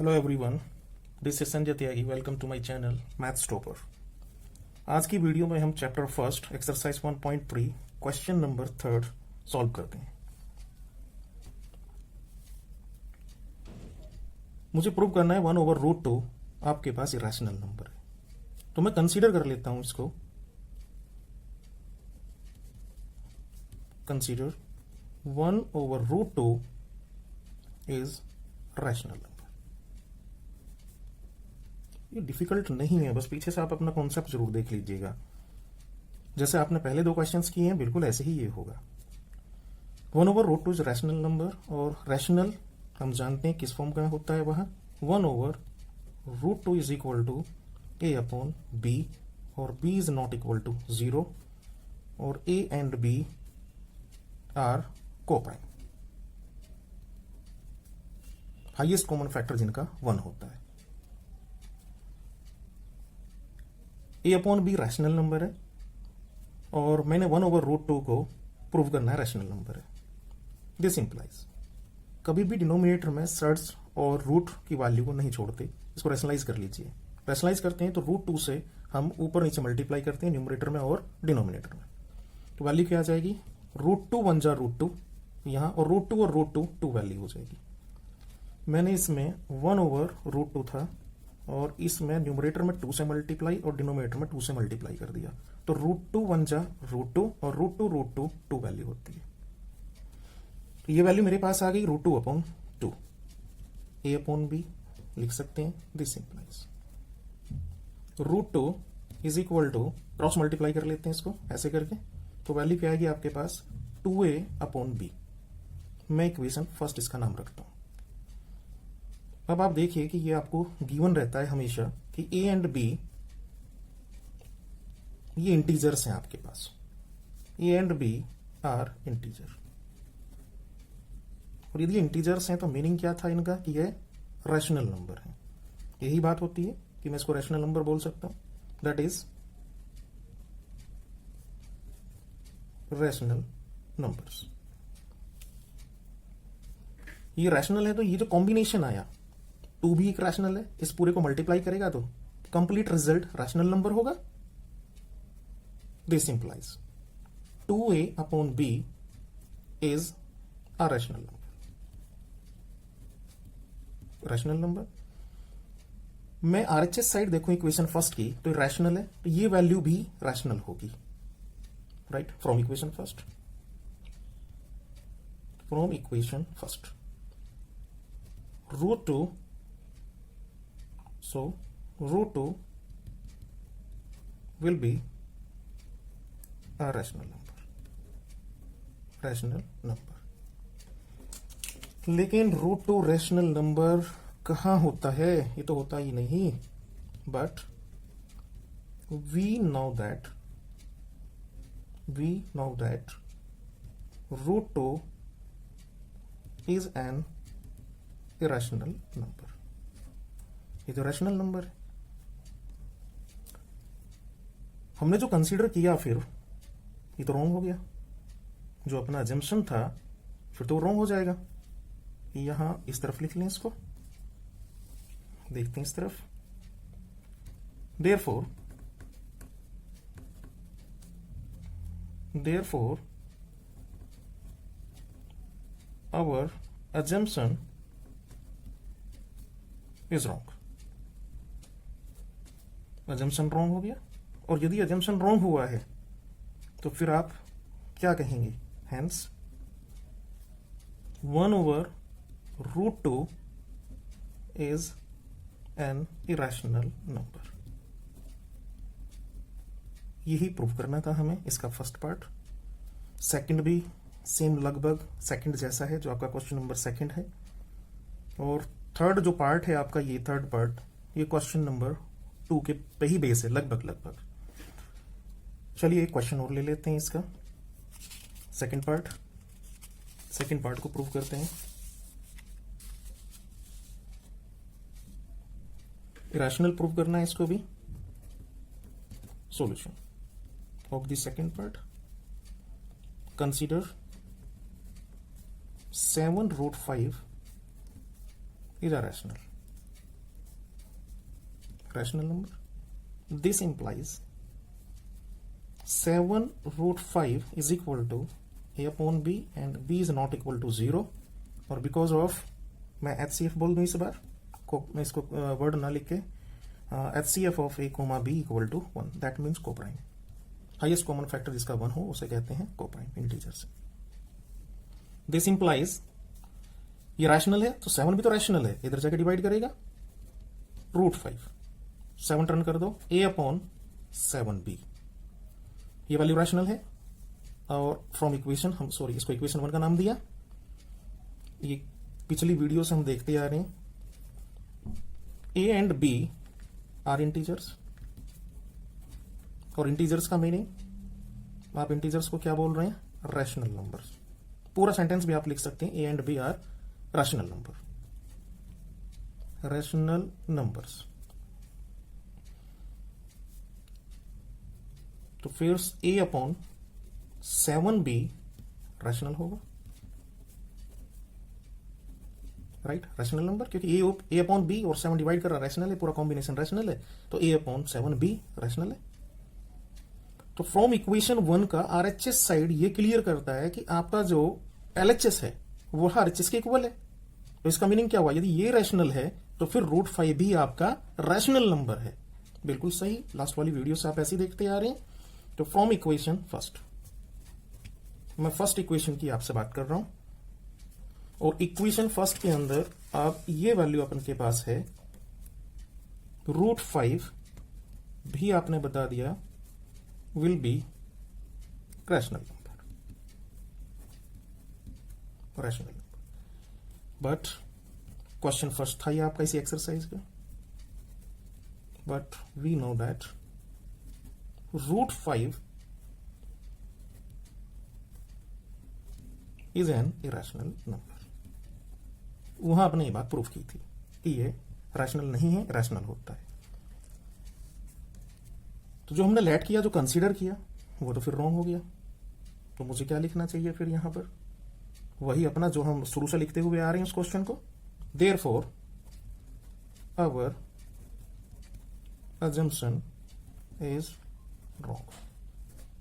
Hello everyone, this is Sanjay Tyagi. Welcome to my channel maths topper. आज की video में हम chapter first exercise 1.3 question number 3 solve करते हैं। मुझे प्रूव करना है 1/√2 आपके पास इरेशनल नंबर है, तो मैं कंसीडर कर लेता हूं इसको। Consider 1/√2 is rational number. ये डिफिकल्ट नहीं है, बस पीछे से आप अपना कॉन्सेप्ट जरूर देख लीजिएगा। जैसे आपने पहले दो क्वेश्चंस किए हैं, बिल्कुल ऐसे ही ये होगा। 1/√2 इज रैशनल नंबर, और रैशनल हम जानते हैं किस फॉर्म का होता है। वह 1/√2 is equal to a upon b, और b is not equal to 0, और a and b are coprime. Highest common factor जिनका 1 होता है। a upon B rational number है, और मैंने 1/√2 को प्रूव करना है रैशनल नंबर है। दिस इंप्लाइज कभी भी डिनोमिनेटर में सर्ड्स और रूट की वैल्यू को नहीं छोड़ते। इसको रैशनलाइज कर लीजिए। रैशनलाइज करते हैं तो √2 से हम ऊपर नीचे मल्टीप्लाई करते हैं, न्यूमरेटर में और डिनोमिनेटर में। तो वैल्यू क्या आ जाएगी? √2 1 जा √2 यहाँ, और √2 और √2 2 वैल्यू हो जाएगी। मैंने इसमें 1/√2 था, और इसमें न्यूमरेटर में 2 से मल्टीप्लाई और डिनोमिनेटर में 2 से मल्टीप्लाई कर दिया, तो √2 1 जा √2, और √2 2 वैल्यू होती है। तो ये वैल्यू मेरे पास आ गई √2 अपॉन 2। a अपॉन बी लिख सकते हैं। This implies √2 is equal to, cross multiply कर लेते हैं इसको ऐसे करके, तो वैल्यू क्या आएगी आपके पास? 2a upon B. मैं इक्वेशन फर्स्ट इसका नाम रखता हूं। अब आप देखिए कि ये आपको गिवन रहता है हमेशा कि a एंड b ये इंटीजर्स हैं आपके पास। a and b are integer, और यदि इंटीजर्स हैं तो मीनिंग क्या था इनका कि ये रैशनल नंबर है। यही बात होती है कि मैं इसको रैशनल नंबर बोल सकता हूं। That is rational numbers. ये रैशनल है, तो ये जो कॉम्बिनेशन आया 2 भी एक रैशनल है, इस पूरे को मल्टीप्लाई करेगा तो कंप्लीट रिजल्ट रैशनल नंबर होगा। This implies 2a upon b is a rational number. Rational number मैं आरएचएस साइड देखूं इक्वेशन फर्स्ट की, तो रैशनल है, तो ये वैल्यू भी रैशनल होगी। Right, from equation first, from equation first √2, so √2 will be a rational number। लेकिन √2 रैशनल नंबर कहाँ होता है? ये तो होता ही नहीं। But we know that √2 is an irrational number. ये तो रैशनल नंबर है। हमने जो कंसीडर किया फिर ये तो रॉन्ग हो गया। जो अपना अजम्पशन था फिर तो रॉन्ग हो जाएगा। यहां इस तरफ लिख लें इसको, देखते हैं इस तरफ। Therefore our assumption is wrong. Assumption wrong हो गया, और यदि अजम्पशन रॉन्ग हुआ है तो फिर आप क्या कहेंगे? Hence 1/√2 is an irrational number. यही प्रूव करना था हमें, इसका फर्स्ट पार्ट। सेकंड भी सेम लगभग सेकंड जैसा है, जो आपका क्वेश्चन नंबर सेकंड है। और थर्ड जो पार्ट है आपका, ये थर्ड पार्ट, ये क्वेश्चन नंबर 2 के पे ही बेस है लगभग। चलिए एक क्वेश्चन और ले लेते हैं इसका सेकंड पार्ट को प्रूव करते हैं। इरेशनल प्रूव करना है इसको भी। Solution of the second part, consider 7 √5 is irrational। rational number. This implies 7 root 5 is equal to a upon b and b is not equal to 0, और बिकॉज ऑफ, मैं HCF बोल दूं इस बार को, मैं इसको वर्ड ना लिख के HCF of a comma b equal to 1, that means coprime. Highest common factor जिसका 1 हो उसे कहते हैं कोप्राइम इंटीजर से। दिस इंप्लाइज, ये रैशनल है तो 7 भी तो रैशनल है, इधर जाके डिवाइड करेगा रूट 5, 7 टर्न कर दो a अपॉन 7b, ये वैल्यू रैशनल है। और फ्रॉम इक्वेशन हम, सॉरी, इसको इक्वेशन 1 का नाम दिया। ये पिछली वीडियो से हम देखते आ रहे हैं, a and b are integers, और इंटीजर्स का मीनिंग, आप इंटीजर्स को क्या बोल रहे हैं, रैशनल नंबर्स। पूरा सेंटेंस भी आप लिख सकते हैं, a and b are rational number, rational numbers. तो फिर a अपॉन 7b रैशनल होगा, राइट, रैशनल नंबर, क्योंकि a अपॉन b और 7 डिवाइड कर रहा रैशनल है, पूरा कॉम्बिनेशन रैशनल है, तो a अपॉन 7b रैशनल है। तो फ्रॉम इक्वेशन 1 का RHS साइड ये क्लियर करता है कि आपका जो LHS है वो RHS के इक्वल है। तो इसका मीनिंग क्या हुआ, यदि ये रैशनल है तो फिर रूट 5 भी आपका रैशनल नंबर है। बिल्कुल सही, लास्ट वाली वीडियो से आप ऐसे ही देखते आ रहे हैं। तो फ्रॉम इक्वेशन फर्स्ट, मैं फर्स्ट इक्वेशन की आपसे बात कर रहा हूं, और इक्वेशन फर्स्ट के अंदर आप ये वैल्यू अपन के पास है रूट 5 भी आपने बता दिया will be rational number, rational number. But question first था ये आपका इसी एक्सरसाइज का, but we know that root 5 is an irrational number. वहां आपने ये बात प्रूफ की थी कि ये रैशनल नहीं है, रैशनल होता है। तो जो हमने लेट किया, जो कंसीडर किया, वो तो फिर रॉन्ग हो गया। तो मुझे क्या लिखना चाहिए फिर यहां पर, वही अपना जो हम शुरू से लिखते हुए आ रहे हैं उस क्वेश्चन को। Therefore our assumption is wrong.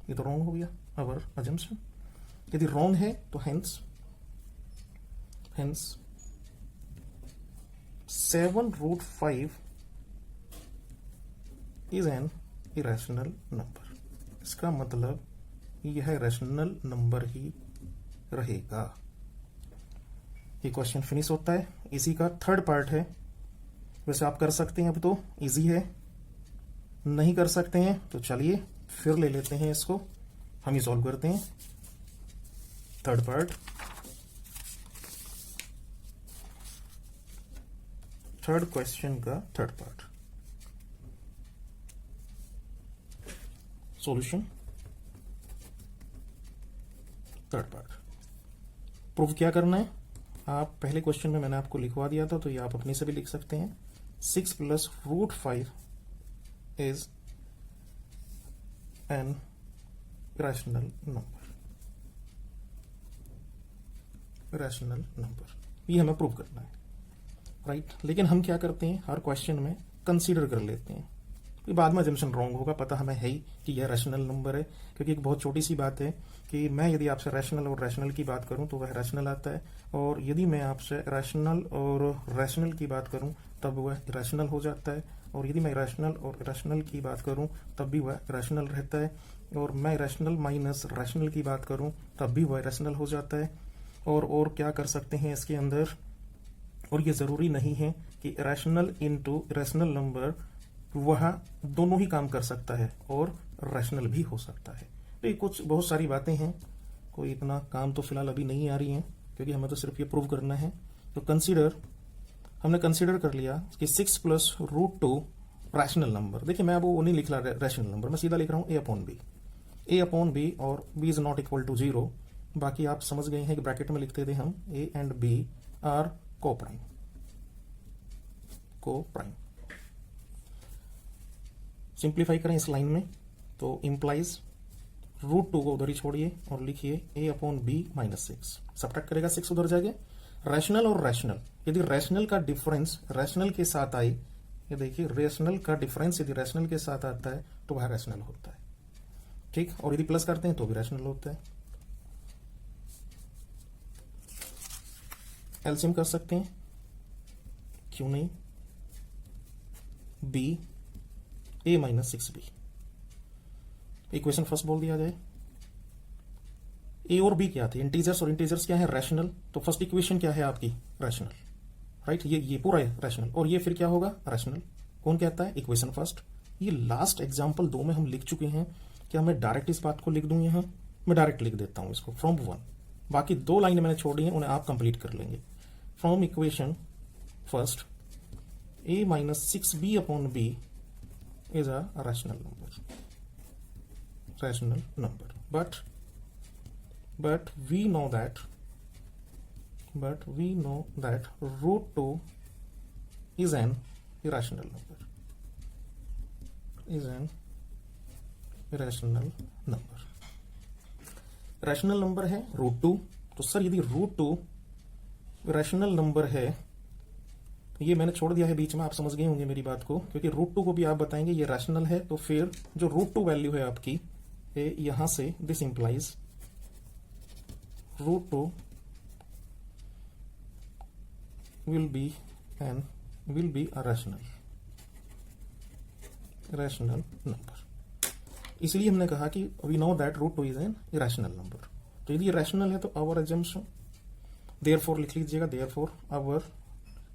ये तो रॉन्ग हो गया आवर assumption। यदि रॉन्ग है तो hence 7 root 5 is an irrational number. इसका मतलब यह रैशनल नंबर ही रहेगा। ये क्वेश्चन फिनिश होता है। इसी का थर्ड पार्ट है। वैसे आप कर सकते हैं, अब तो इजी है। नहीं कर सकते हैं तो चलिए फिर ले लेते हैं इसको, हम ही सॉल्व करते हैं। थर्ड पार्ट, थर्ड क्वेश्चन का third part, solution. Third part, proof क्या करना है। आप पहले क्वेश्चन में मैंने आपको लिखवा दिया था, तो ये आप अपने से भी लिख सकते हैं। 6 plus root 5 is an rational number, rational number. ये हमें प्रूव करना है, राइट। लेकिन हम क्या करते हैं, हर क्वेश्चन में कंसीडर कर लेते हैं। कि बाद में जम्पशन रॉन्ग होगा, पता हमें है ही कि यह रैशनल नंबर है। क्योंकि एक बहुत छोटी सी बात है कि मैं यदि आपसे रैशनल और रैशनल की बात करूं तो वह रैशनल आता है, और यदि मैं आपसे रैशनल और रैशनल की बात करूं तब वह रैशनल हो जाता है, और यदि मैं रैशनल और रैशनल की बात करूं तब भी वह रैशनल रहता है, और मैं रैशनल माइनस रैशनल की बात करूं तब भी वह रैशनल हो जाता है। और क्या कर सकते हैं इसके अंदर, और ये जरूरी नहीं है कि रैशनल इनटू रैशनल नंबर वह दोनों ही काम कर सकता है और रैशनल भी हो सकता है। तो ये कुछ बहुत सारी बातें हैं, कोई इतना काम तो फिलहाल अभी नहीं आ रही है, क्योंकि हमें तो सिर्फ ये प्रूव करना है। तो कंसीडर, हमने कंसीडर कर लिया कि 6 प्लस रूट 2 रैशनल नंबर। देखिए मैं अब वो नहीं लिख रहा रैशनल नंबर, मैं सीधा लिख रहा हूँ ए अपॉन बी, और B is not equal to 0। बाकी आप समझ गए हैं कि ब्रैकेट में लिखते थे हम ए एंड बी आर को प्राइम, को प्राइम। सिंप्लीफाई करें इस लाइन में तो इंप्लाइज रूट 2 को उधर ही छोड़िए और लिखिए ए अपॉन बी माइनस 6। सब्ट्रैक्ट करेगा 6 उधर जाके। रैशनल और रैशनल, यदि रैशनल का डिफरेंस रैशनल के साथ आए ये देखिए रेशनल का डिफरेंस यदि रैशनल के साथ आता है तो वह रैशनल होता है, ठीक। और यदि प्लस करते हैं तो भी रैशनल होता है। एलसीएम कर सकते हैं, क्यों नहीं। बी ए माइनस 6b, इक्वेशन फर्स्ट बोल दिया जाए। ए और बी क्या थे, इंटीजर्स, और इंटीजर्स क्या है, रैशनल। तो फर्स्ट इक्वेशन क्या है आपकी, रैशनल, राइट। ये पूरा है रैशनल, और ये फिर क्या होगा, रैशनल। कौन कहता है, इक्वेशन फर्स्ट। ये लास्ट एग्जांपल 2 में हम लिख चुके हैं। क्या मैं डायरेक्ट इस बात को लिख दूं, यहां मैं डायरेक्ट लिख देता हूं इसको, फ्रॉम 1। बाकी 2 लाइनें मैंने छोड़ी हैं, उन्हें आप कंप्लीट कर लेंगे। From equation first a minus 6b upon b is a rational number, but we know that root 2 is an irrational number। Rational number है रूट 2। तो सर यदि रूट 2 रैशनल नंबर है, ये मैंने छोड़ दिया है बीच में, आप समझ गए होंगे मेरी बात को, क्योंकि रूट 2 को भी आप बताएंगे ये रैशनल है। तो फिर जो रूट 2 वैल्यू है आपकी, यहां से this implies root 2 will be a rational number. इसलिए हमने कहा कि we know that root 2 is an irrational number. तो यदि रैशनल है तो आवर अजम्पशन, देयरफॉर लिख लीजिएगा, देयरफॉर आवर,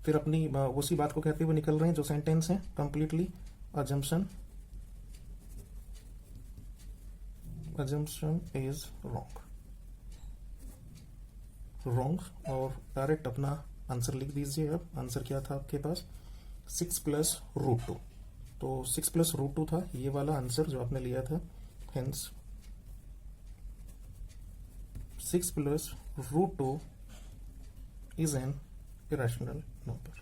फिर अपनी उसी बात को कहते हुए निकल रहे हैं जो सेंटेंस है, कंप्लीटली अजम्पशन इज रॉन्ग। और डायरेक्ट अपना आंसर लिख दीजिए। अब आंसर क्या था आपके पास, 6 प्लस रूट 2। तो 6 प्लस रूट 2 था ये वाला आंसर जो आपने लिया था। Hence 6 plus root 2 is an irrational number।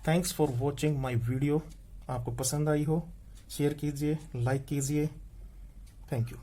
Thanks for watching my video. आपको पसंद आई हो शेयर कीजिए, लाइक कीजिए। Thank you.